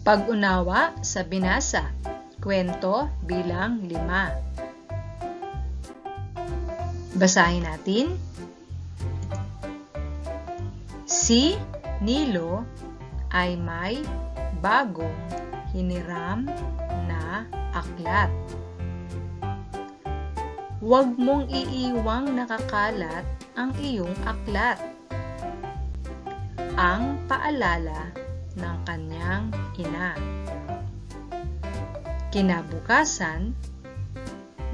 Pag-unawa sa binasa. Kwento bilang 5. Basahin natin. Si Nilo ay may bagong hiniram na aklat. Huwag mong iiwang nakakalat ang iyong aklat. Ang paalala ng kanyang ina. Kinabukasan,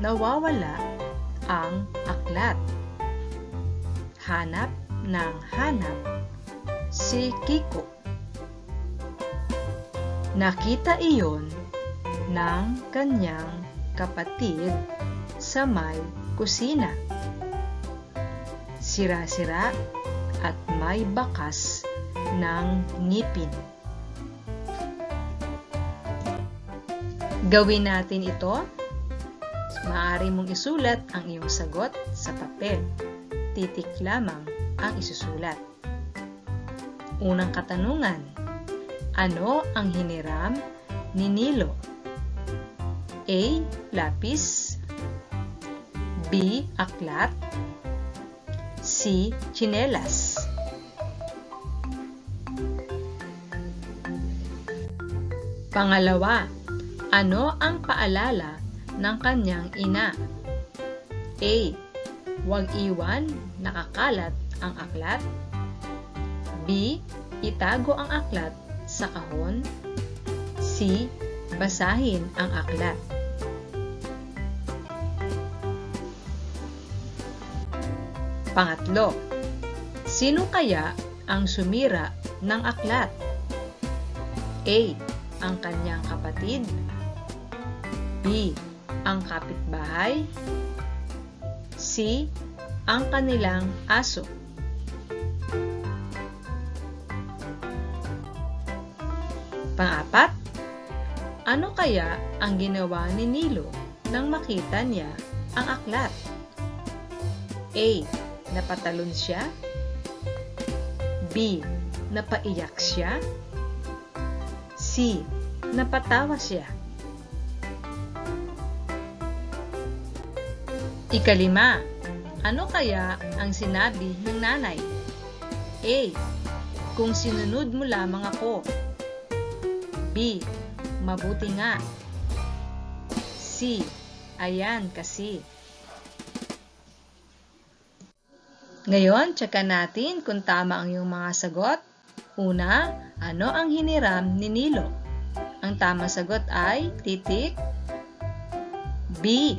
nawawala ang aklat. Hanap ng hanap si Kiko. Nakita iyon ng kanyang kapatid sa may kusina. Sira-sira at may bakas ng ngipin. Gawin natin ito. Maaari mong isulat ang iyong sagot sa papel. Titik lamang ang isusulat. Unang katanungan. Ano ang hiniram ni Nilo? A. Lapis. B. Aklat. C. Tsinelas. Pangalawa. Ano ang paalala ng kanyang ina? A. Huwag iwan nakakalat ang aklat. B. Itago ang aklat sa kahon. C. Basahin ang aklat. Pangatlo. Sino kaya ang sumira ng aklat? A. Ang kanyang kapatid. B. Ang kapitbahay. C. Ang kanilang aso. Pang-apat, ano kaya ang ginawa ni Nilo nang makita niya ang aklat? A. Napatalon siya. B. Napaiyak siya. C. Napatawa siya. Ikalima, ano kaya ang sinabi ng nanay? A. Kung sinunod mo lamang ako. B. Mabuti nga. C. Ayan kasi. Ngayon, tsakan natin kung tama ang iyong mga sagot. Una, ano ang hiniram ni Nilo? Ang tamang sagot ay titik. B.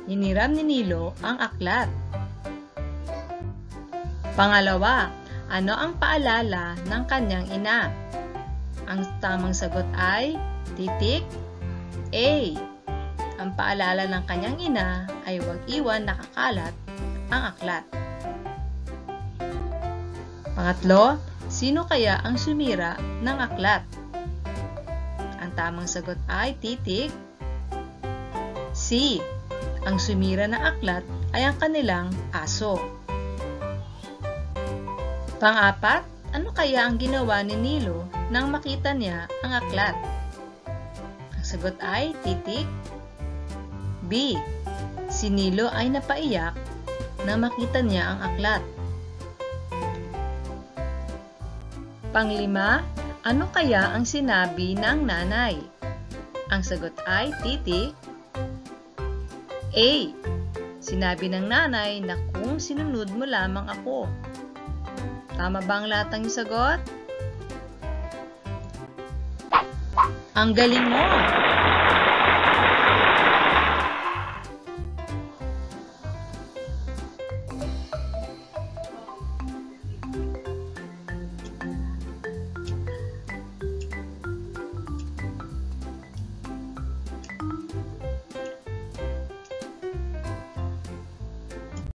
Hiniram ni Nilo ang aklat. Pangalawa, ano ang paalala ng kanyang ina? Ang tamang sagot ay titik. A. Ang paalala ng kanyang ina ay huwag iwan nakakalat ang aklat. Pangatlo, sino kaya ang sumira ng aklat? Ang tamang sagot ay titik. C. Ang sumira ng aklat ay ang kanilang aso. Pang-apat, ano kaya ang ginawa ni Nilo nang makita niya ang aklat? Ang sagot ay titik. B. Si Nilo ay napaiyak nang makita niya ang aklat. Panglima, ano kaya ang sinabi ng nanay? Ang sagot ay titik. A. Sinabi ng nanay na kung sinunod mo lamang ako. Tama ba ang lahat ng sagot? Ang galing mo!